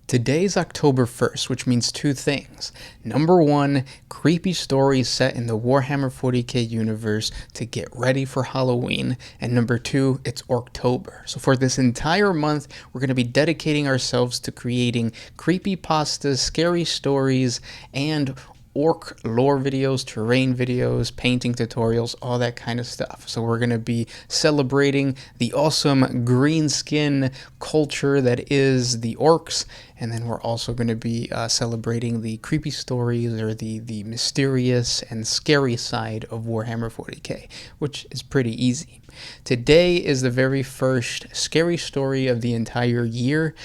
Today's October 1st, which means two things. Number one, creepy stories set in the Warhammer 40K universe to get ready for Halloween. And number two, it's Orktober. So for this entire month, we're going to be dedicating ourselves to creating creepypastas, scary stories, and orc lore videos, terrain videos, painting tutorials, all that kind of stuff. So we're going to be celebrating the awesome green skin culture that is the orcs, and then we're also going to be celebrating the creepy stories or the mysterious and scary side of Warhammer 40K, which is pretty easy. Today is the very first scary story of the entire year.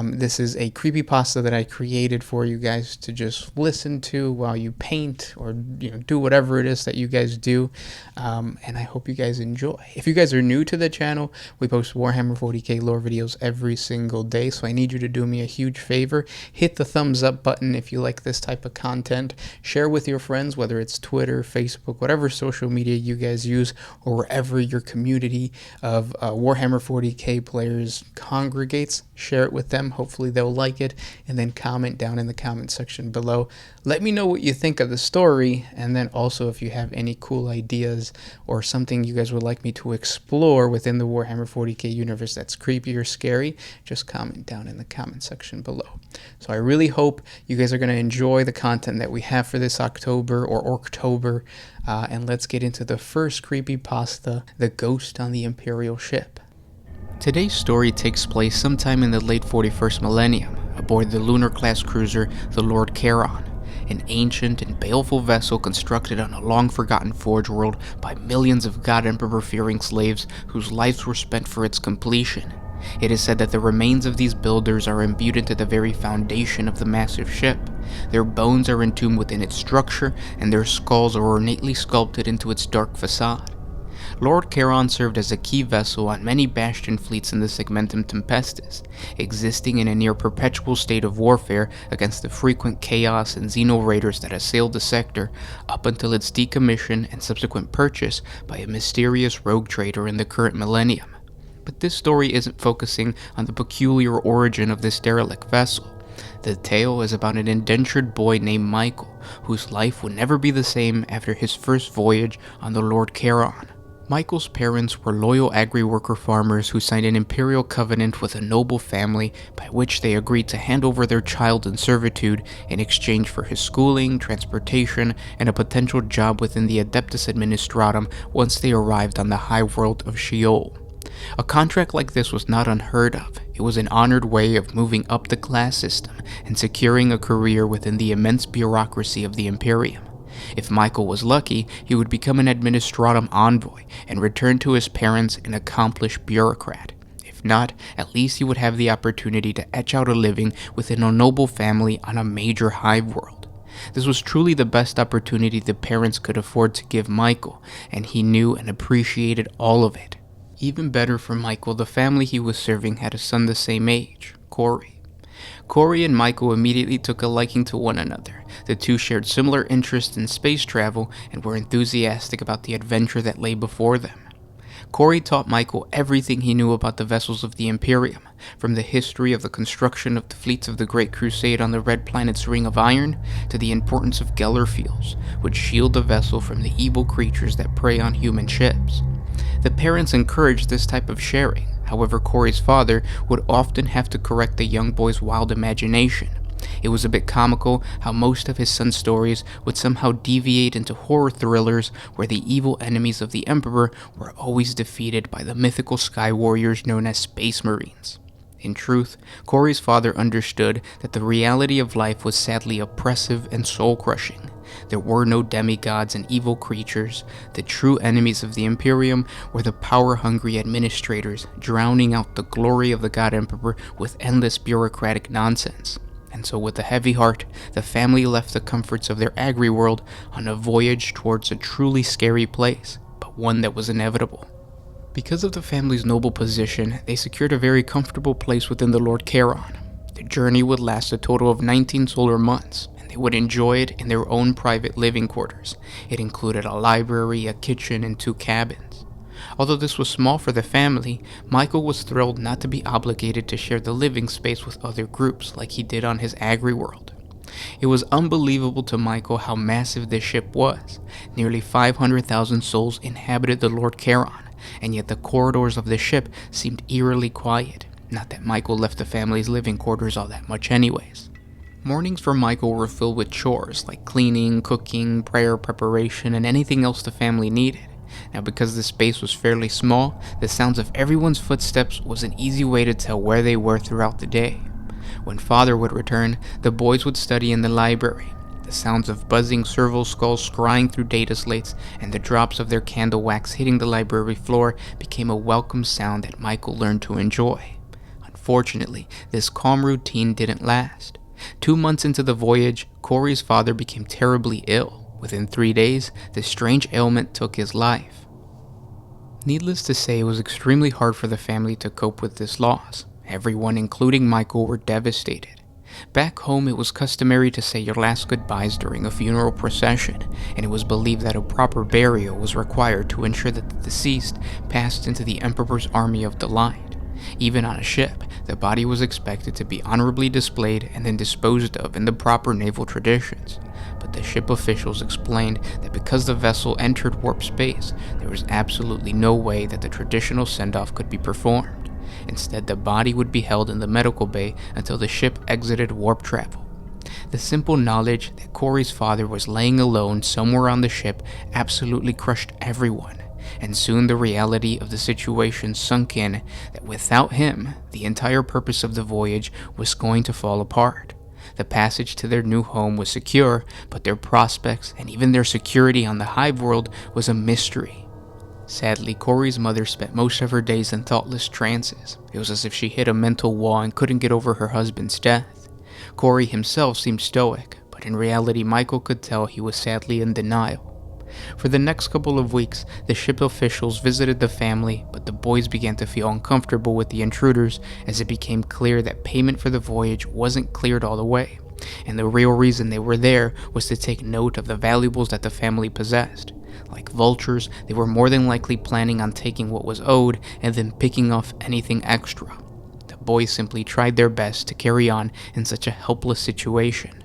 This is a creepypasta that I created for you guys to just listen to while you paint or do whatever it is that you guys do, and I hope you guys enjoy. If you guys are new to the channel, we post Warhammer 40K lore videos every single day, so I need you to do me a huge favor. Hit the thumbs up button if you like this type of content. Share with your friends, whether it's Twitter, Facebook, whatever social media you guys use, or wherever your community of Warhammer 40K players congregates. Share it with them. Hopefully they'll like it, and then comment down in the comment section below. Let me know what you think of the story, and then also if you have any cool ideas or something you guys would like me to explore within the Warhammer 40K universe that's creepy or scary, just comment down in the comment section below. So I really hope you guys are going to enjoy the content that we have for this October or Orktober, and let's get into the first creepypasta, The Ghost on the Imperial Ship. Today's story takes place sometime in the late 41st millennium, aboard the lunar-class cruiser, the Lord Carron, an ancient and baleful vessel constructed on a long-forgotten forge world by millions of God Emperor-fearing slaves whose lives were spent for its completion. It is said that the remains of these builders are imbued into the very foundation of the massive ship. Their bones are entombed within its structure, and their skulls are ornately sculpted into its dark facade. Lord Carron served as a key vessel on many bastion fleets in the Segmentum Tempestus, existing in a near-perpetual state of warfare against the frequent chaos and Xeno raiders that assailed the sector, up until its decommission and subsequent purchase by a mysterious rogue trader in the current millennium. But this story isn't focusing on the peculiar origin of this derelict vessel. The tale is about an indentured boy named Michael, whose life would never be the same after his first voyage on the Lord Carron. Michael's parents were loyal agri-worker farmers who signed an imperial covenant with a noble family by which they agreed to hand over their child in servitude in exchange for his schooling, transportation, and a potential job within the Adeptus Administratum once they arrived on the high world of Sheol. A contract like this was not unheard of. It was an honored way of moving up the class system and securing a career within the immense bureaucracy of the Imperium. If Michael was lucky, he would become an administratum envoy and return to his parents an accomplished bureaucrat. If not, at least he would have the opportunity to etch out a living within a noble family on a major hive world. This was truly the best opportunity the parents could afford to give Michael, and he knew and appreciated all of it. Even better for Michael, the family he was serving had a son the same age, Corey. Corey and Michael immediately took a liking to one another. The two shared similar interests in space travel and were enthusiastic about the adventure that lay before them. Corey taught Michael everything he knew about the vessels of the Imperium, from the history of the construction of the fleets of the Great Crusade on the Red Planet's Ring of Iron, to the importance of Geller fields, which shield the vessel from the evil creatures that prey on human ships. The parents encouraged this type of sharing. However, Corey's father would often have to correct the young boy's wild imagination. It was a bit comical how most of his son's stories would somehow deviate into horror thrillers where the evil enemies of the Emperor were always defeated by the mythical sky warriors known as Space Marines. In truth, Corey's father understood that the reality of life was sadly oppressive and soul-crushing. There were no demigods and evil creatures. The true enemies of the Imperium were the power-hungry administrators, drowning out the glory of the God Emperor with endless bureaucratic nonsense. And so with a heavy heart, the family left the comforts of their agri-world on a voyage towards a truly scary place, but one that was inevitable. Because of the family's noble position, they secured a very comfortable place within the Lord Carron. The journey would last a total of 19 solar months, and they would enjoy it in their own private living quarters. It included a library, a kitchen, and 2 cabins. Although this was small for the family, Michael was thrilled not to be obligated to share the living space with other groups like he did on his agri-world. It was unbelievable to Michael how massive this ship was. Nearly 500,000 souls inhabited the Lord Carron, and yet the corridors of the ship seemed eerily quiet. Not that Michael left the family's living quarters all that much anyways. Mornings for Michael were filled with chores like cleaning, cooking, prayer preparation, and anything else the family needed. Now, because the space was fairly small, the sounds of everyone's footsteps was an easy way to tell where they were throughout the day. When Father would return, the boys would study in the library. The sounds of buzzing serval skulls scrying through data slates and the drops of their candle wax hitting the library floor became a welcome sound that Michael learned to enjoy. Unfortunately, this calm routine didn't last. 2 months into the voyage, Corey's father became terribly ill. Within 3 days, this strange ailment took his life. Needless to say, it was extremely hard for the family to cope with this loss. Everyone, including Michael, were devastated. Back home, it was customary to say your last goodbyes during a funeral procession, and it was believed that a proper burial was required to ensure that the deceased passed into the Emperor's army of the light. Even on a ship, the body was expected to be honorably displayed and then disposed of in the proper naval traditions. But the ship officials explained that because the vessel entered warp space, there was absolutely no way that the traditional send-off could be performed. Instead, the body would be held in the medical bay until the ship exited warp travel. The simple knowledge that Corey's father was laying alone somewhere on the ship absolutely crushed everyone, and soon the reality of the situation sunk in that without him, the entire purpose of the voyage was going to fall apart. The passage to their new home was secure, but their prospects and even their security on the Hive world was a mystery. Sadly, Corey's mother spent most of her days in thoughtless trances. It was as if she hit a mental wall and couldn't get over her husband's death. Corey himself seemed stoic, but in reality Michael could tell he was sadly in denial. For the next couple of weeks, the ship officials visited the family, but the boys began to feel uncomfortable with the intruders as it became clear that payment for the voyage wasn't cleared all the way, and the real reason they were there was to take note of the valuables that the family possessed. Like vultures, they were more than likely planning on taking what was owed and then picking off anything extra. The boys simply tried their best to carry on in such a helpless situation.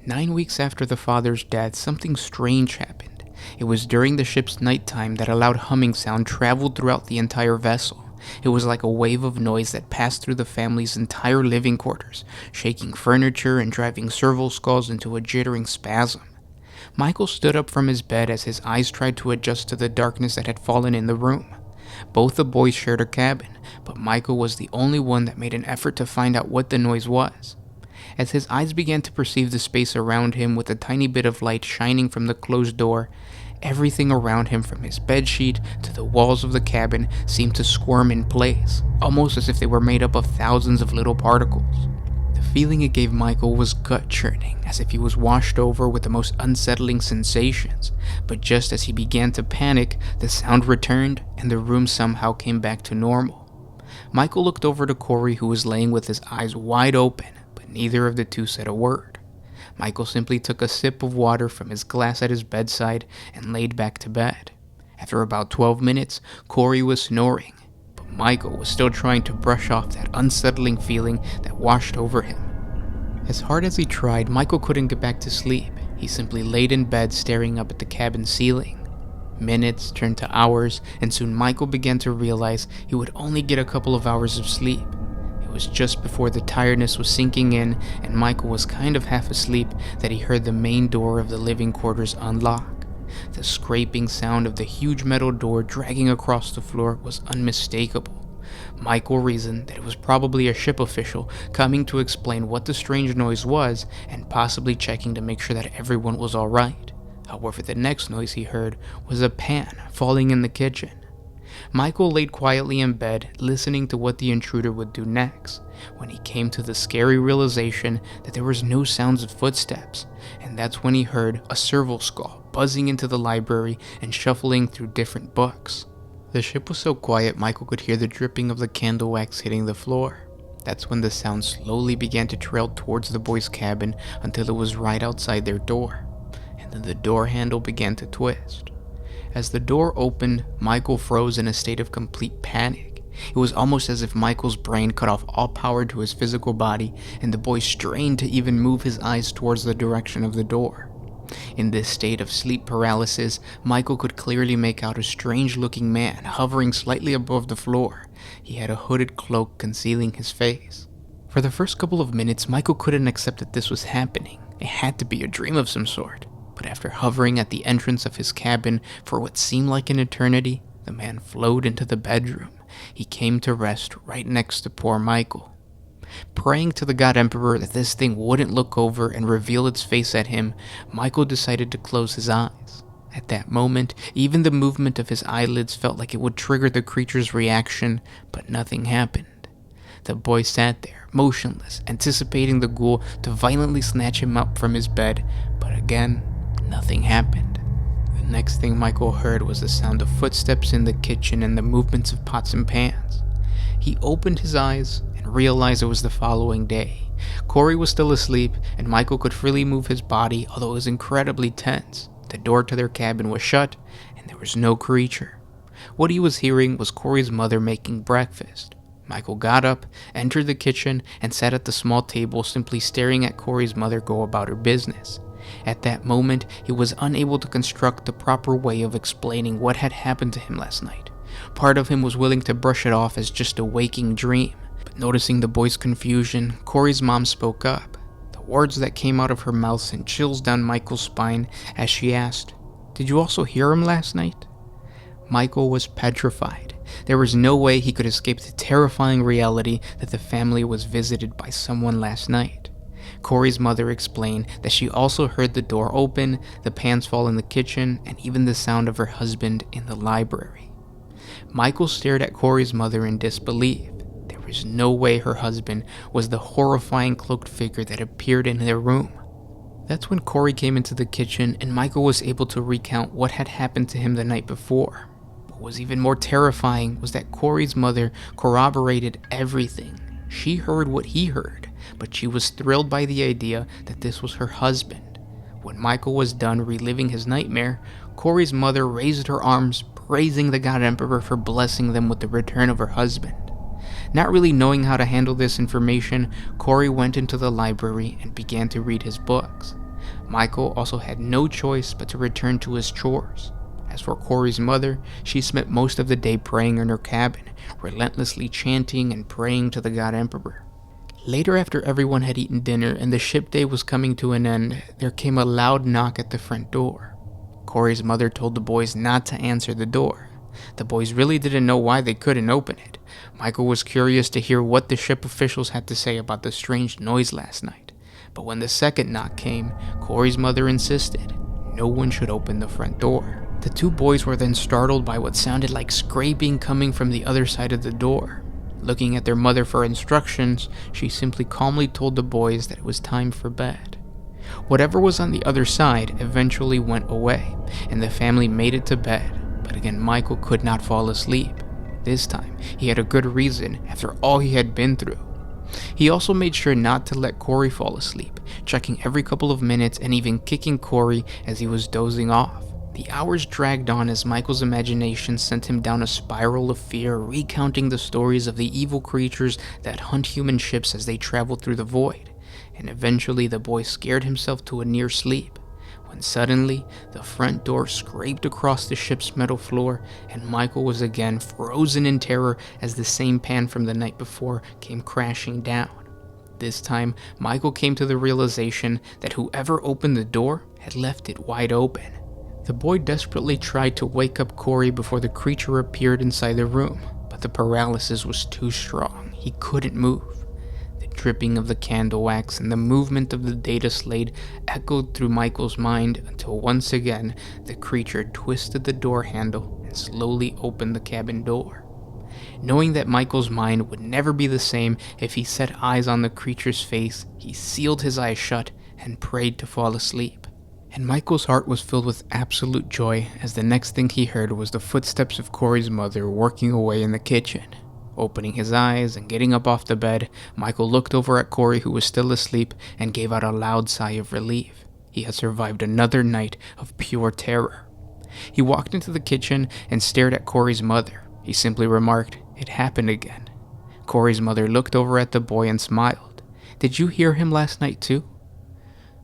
9 weeks after the father's death, something strange happened. It was during the ship's nighttime that a loud humming sound traveled throughout the entire vessel. It was like a wave of noise that passed through the family's entire living quarters, shaking furniture and driving serval skulls into a jittering spasm. Michael stood up from his bed as his eyes tried to adjust to the darkness that had fallen in the room. Both the boys shared a cabin, but Michael was the only one that made an effort to find out what the noise was. As his eyes began to perceive the space around him with a tiny bit of light shining from the closed door, everything around him from his bedsheet to the walls of the cabin seemed to squirm in place, almost as if they were made up of thousands of little particles. The feeling it gave Michael was gut-churning, as if he was washed over with the most unsettling sensations. But just as he began to panic, the sound returned and the room somehow came back to normal. Michael looked over to Corey, who was laying with his eyes wide open, but neither of the two said a word. Michael simply took a sip of water from his glass at his bedside and laid back to bed. After about 12 minutes, Corey was snoring. Michael was still trying to brush off that unsettling feeling that washed over him. As hard as he tried, Michael couldn't get back to sleep. He simply laid in bed staring up at the cabin ceiling. Minutes turned to hours, and soon Michael began to realize he would only get a couple of hours of sleep. It was just before the tiredness was sinking in and Michael was kind of half asleep that he heard the main door of the living quarters unlock. The scraping sound of the huge metal door dragging across the floor was unmistakable. Michael reasoned that it was probably a ship official coming to explain what the strange noise was and possibly checking to make sure that everyone was alright. However, the next noise he heard was a pan falling in the kitchen. Michael laid quietly in bed, listening to what the intruder would do next, when he came to the scary realization that there was no sounds of footsteps, and that's when he heard a serval skull buzzing into the library and shuffling through different books. The ship was so quiet Michael could hear the dripping of the candle wax hitting the floor. That's when the sound slowly began to trail towards the boys' cabin until it was right outside their door, and then the door handle began to twist. As the door opened, Michael froze in a state of complete panic. It was almost as if Michael's brain cut off all power to his physical body, and the boy strained to even move his eyes towards the direction of the door. In this state of sleep paralysis, Michael could clearly make out a strange-looking man hovering slightly above the floor. He had a hooded cloak concealing his face. For the first couple of minutes, Michael couldn't accept that this was happening. It had to be a dream of some sort. But after hovering at the entrance of his cabin for what seemed like an eternity, the man flowed into the bedroom. He came to rest right next to poor Michael. Praying to the God Emperor that this thing wouldn't look over and reveal its face at him, Michael decided to close his eyes. At that moment, even the movement of his eyelids felt like it would trigger the creature's reaction, but nothing happened. The boy sat there, motionless, anticipating the ghoul to violently snatch him up from his bed, but again, nothing happened. The next thing Michael heard was the sound of footsteps in the kitchen and the movements of pots and pans. He opened his eyes and realized it was the following day. Corey was still asleep, and Michael could freely move his body, although it was incredibly tense. The door to their cabin was shut, and there was no creature. What he was hearing was Corey's mother making breakfast. Michael got up, entered the kitchen, and sat at the small table simply staring at Corey's mother go about her business. At that moment, he was unable to construct the proper way of explaining what had happened to him last night. Part of him was willing to brush it off as just a waking dream, but noticing the boy's confusion, Corey's mom spoke up. The words that came out of her mouth sent chills down Michael's spine as she asked, "Did you also hear him last night?" Michael was petrified. There was no way he could escape the terrifying reality that the family was visited by someone last night. Corey's mother explained that she also heard the door open, the pans fall in the kitchen, and even the sound of her husband in the library. Michael stared at Corey's mother in disbelief. There was no way her husband was the horrifying cloaked figure that appeared in their room. That's when Corey came into the kitchen and Michael was able to recount what had happened to him the night before. What was even more terrifying was that Corey's mother corroborated everything. She heard what he heard, but she was thrilled by the idea that this was her husband. When Michael was done reliving his nightmare, Corey's mother raised her arms, praising the God Emperor for blessing them with the return of her husband. Not really knowing how to handle this information, Corey went into the library and began to read his books. Michael also had no choice but to return to his chores. As for Corey's mother, she spent most of the day praying in her cabin, relentlessly chanting and praying to the God Emperor. Later, after everyone had eaten dinner and the ship day was coming to an end, there came a loud knock at the front door. Corey's mother told the boys not to answer the door. The boys really didn't know why they couldn't open it. Michael was curious to hear what the ship officials had to say about the strange noise last night. But when the second knock came, Corey's mother insisted no one should open the front door. The two boys were then startled by what sounded like scraping coming from the other side of the door. Looking at their mother for instructions, she simply calmly told the boys that it was time for bed. Whatever was on the other side eventually went away, and the family made it to bed, but again Michael could not fall asleep. This time, he had a good reason after all he had been through. He also made sure not to let Corey fall asleep, checking every couple of minutes and even kicking Corey as he was dozing off. The hours dragged on as Michael's imagination sent him down a spiral of fear, recounting the stories of the evil creatures that hunt human ships as they travel through the void. And eventually the boy scared himself to a near sleep, when suddenly the front door scraped across the ship's metal floor and Michael was again frozen in terror as the same pan from the night before came crashing down. This time, Michael came to the realization that whoever opened the door had left it wide open. The boy desperately tried to wake up Corey before the creature appeared inside the room, but the paralysis was too strong. He couldn't move. The dripping of the candle wax and the movement of the data slate echoed through Michael's mind until once again the creature twisted the door handle and slowly opened the cabin door. Knowing that Michael's mind would never be the same if he set eyes on the creature's face, he sealed his eyes shut and prayed to fall asleep. And Michael's heart was filled with absolute joy as the next thing he heard was the footsteps of Corey's mother working away in the kitchen. Opening his eyes and getting up off the bed, Michael looked over at Corey, who was still asleep, and gave out a loud sigh of relief. He had survived another night of pure terror. He walked into the kitchen and stared at Corey's mother. He simply remarked, "It happened again." Corey's mother looked over at the boy and smiled. "Did you hear him last night too?"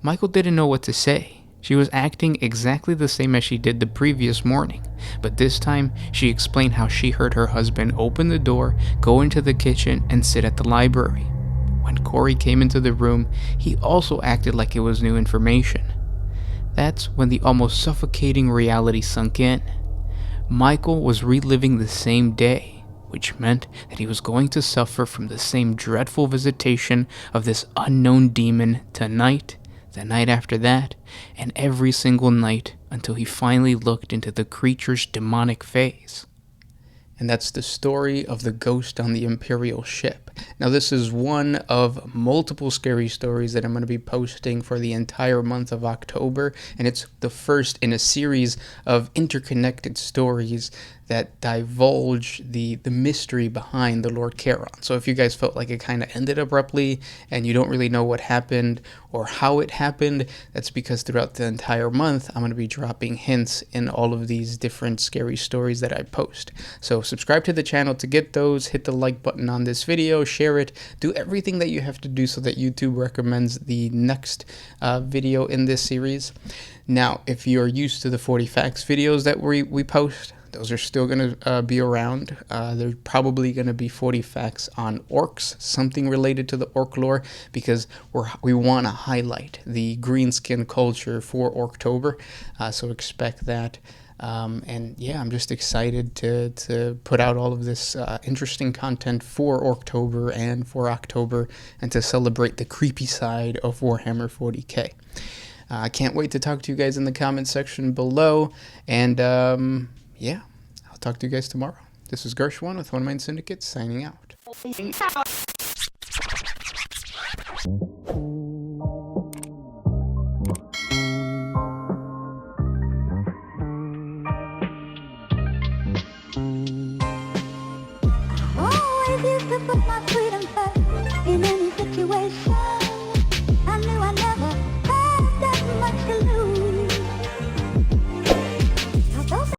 Michael didn't know what to say. She was acting exactly the same as she did the previous morning, but this time she explained how she heard her husband open the door, go into the kitchen, and sit at the library. When Corey came into the room, he also acted like it was new information. That's when the almost suffocating reality sunk in. Michael was reliving the same day, which meant that he was going to suffer from the same dreadful visitation of this unknown demon tonight, the night after that, and every single night until he finally looked into the creature's demonic face. And that's the story of the ghost on the Imperial ship. Now, this is one of multiple scary stories that I'm going to be posting for the entire month of October, and it's the first in a series of interconnected stories that divulge the mystery behind the Lord Carron. So if you guys felt like it kind of ended abruptly and you don't really know what happened or how it happened, that's because throughout the entire month I'm going to be dropping hints in all of these different scary stories that I post. So subscribe to the channel to get those, hit the like button on this video, share it, do everything that you have to do so that YouTube recommends the next video in this series. Now, if you're used to the 40 facts videos that we post, those are still going to be around. There's probably going to be 40 facts on orcs, something related to the orc lore, because we want to highlight the green skin culture for Orktober. So expect that. And yeah, I'm just excited to put out all of this interesting content for Orktober and for October, and to celebrate the creepy side of Warhammer 40K. I can't wait to talk to you guys in the comment section below, and yeah, I'll talk to you guys tomorrow. This is Gershwin with One Mind Syndicate, signing out. Always used to put my freedom first in any situation.